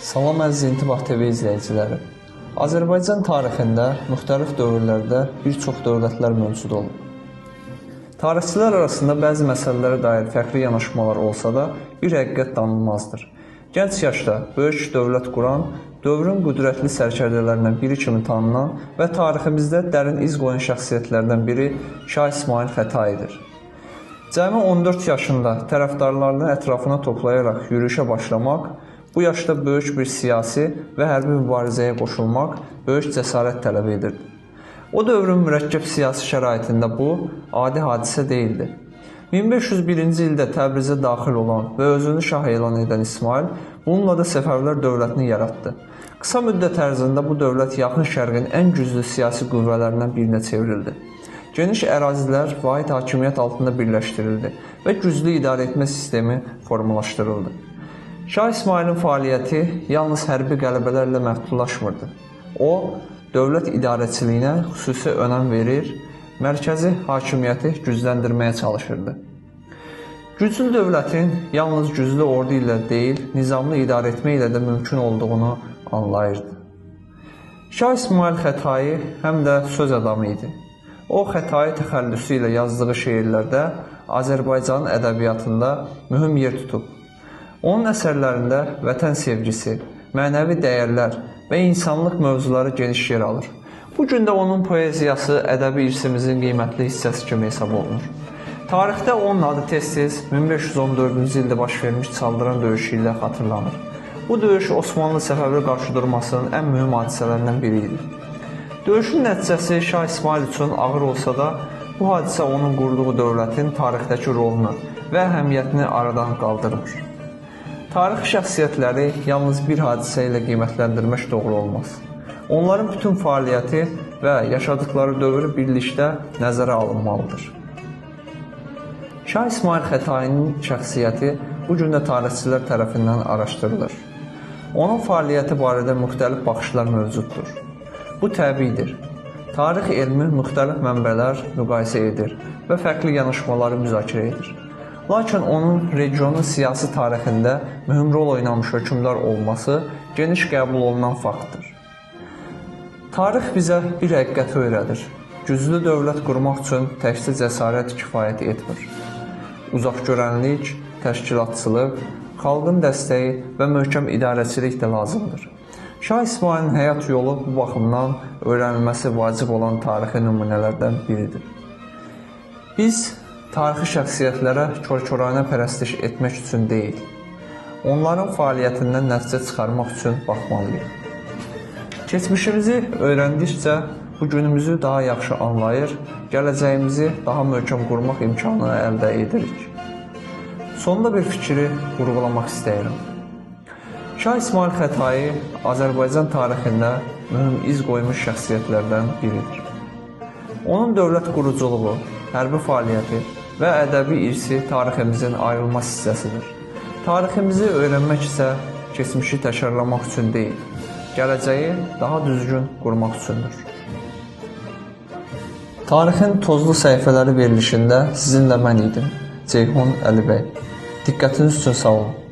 Salam əziz İntibah TV izləyiciləri. Azərbaycan tarixində müxtəlif dövrlərdə bir çox dövlətlər mövcud olub. Tarixçilər arasında bəzi məsələlərə dair fərqli yanaşmalar olsa da, bir həqiqət danılmazdır. Gənc yaşda böyük dövlət quran, dövrün qüdrətli sərkərdələrindən biri kimi tanınan və tariximizdə dərin iz qoyan şəxsiyyətlərdən biri Şah İsmayıl Xətaidir. Cəmi 14 yaşında tərəfdarlarını ətrafına toplayaraq yürüyüşə başlamaq, bu yaşda böyük bir siyasi və hərbi mübarizəyə qoşulmaq böyük cəsarət tələb edirdi. O dövrün mürəkkəb siyasi şəraitində bu, adi hadisə deyildi. 1501-ci ildə Təbrizə daxil olan və özünü şah elan edən İsmayıl, bununla da Səfəvilər dövlətini yaratdı. Qısa müddət ərzində bu dövlət yaxın şərqin ən güclü siyasi qüvvələrindən birinə çevrildi. Geniş ərazilər vahid hakimiyyət altında birləşdirildi və güclü idarə etmə sistemi formalaşdırıldı. Şah İsmayılın fəaliyyəti yalnız hərbi qələbələrlə məhdudlaşmırdı. O, dövlət idarəçiliyinə xüsusi önəm verir, mərkəzi hakimiyyəti gücləndirməyə çalışırdı. Güclü dövlətin yalnız güclü ordu ilə deyil, nizamlı idarə etmə ilə də mümkün olduğunu anlayırdı. Şah İsmayıl Xətai həm də söz adamı idi. O, Xətai təxəllüsü ilə yazdığı şeirlərdə Azərbaycanın ədəbiyyatında mühüm yer tutub. Onun əsərlərində vətən sevgisi, mənəvi dəyərlər və insanlıq mövzuları geniş yer alır. Bu gün də onun poeziyası ədəbi irsimizin qiymətli hissəsi kimi hesab olunur. Tarixdə onun adı tez-tez 1514-cü ildə baş vermiş Çaldıran döyüşü ilə xatırlanır. Bu döyüş Osmanlı Səfəvi qarşıdurmasının ən mühüm hadisələrindən biri idi. Döyüşün nəticəsi Şah İsmayıl üçün ağır olsa da, bu hadisə onun qurduğu dövlətin tarixdəki rolunu və əhəmiyyətini aradan qaldırmır. Tarix şəxsiyyətləri yalnız bir hadisə ilə qiymətləndirmək doğru olmaz. Onların bütün fəaliyyəti və yaşadıkları dövrü birlikdə nəzərə alınmalıdır. Şah İsmayıl Xətainin şəxsiyyəti bu gün də tarixçilər tərəfindən araşdırılır. Onun fəaliyyəti barədə müxtəlif baxışlar mövcuddur. Bu təbiidir. Tarix elmi müxtəlif mənbələr müqayisə edir və fərqli yanaşmaları müzakirə edir. Lakin onun regionun siyasi tarixində mühüm rol oynamış hökmdar olması geniş qəbul olunan faktdır. Tarix bizə bir həqiqəti öyrədir. Güclü dövlət qurmaq üçün təkcə cəsarət kifayət etmir. Uzaqgörənlik, təşkilatçılıq, xalqın dəstəyi və möhkəm idarəçilik də lazımdır. Şah İsmayılın həyat yolu bu baxımdan öyrənilməsi vacib olan tarixi nümunələrdən biridir. Biz tarixi şəxsiyyətlərə kör-körənə pərəstiş etmək üçün deyil, onların fəaliyyətindən nəticə çıxarmaq üçün baxmalıyıq. Keçmişimizi öyrəndikcə bu günümüzü daha yaxşı anlayır, gələcəyimizi daha möhkəm qurmaq imkanını əldə edirik. Sonunda bir fikri vurğulamaq istəyirəm. Şah İsmayıl Xətai Azərbaycan tarixində mühüm iz qoymuş şəxsiyyətlərdən biridir. Onun dövlət quruculuğu, hərbi fəaliyyəti və ədəbi irsi tariximizin ayrılmaz hissəsidir. Tariximizi öyrənmək isə keçmişi təkrarlamaq üçün deyil, gələcəyi daha düzgün qurmaq üçündür. Tarixin tozlu səhifələri verilişində sizinlə mən idim, Ceyhun Əlibəy. Diqqətiniz üçün sağ olun.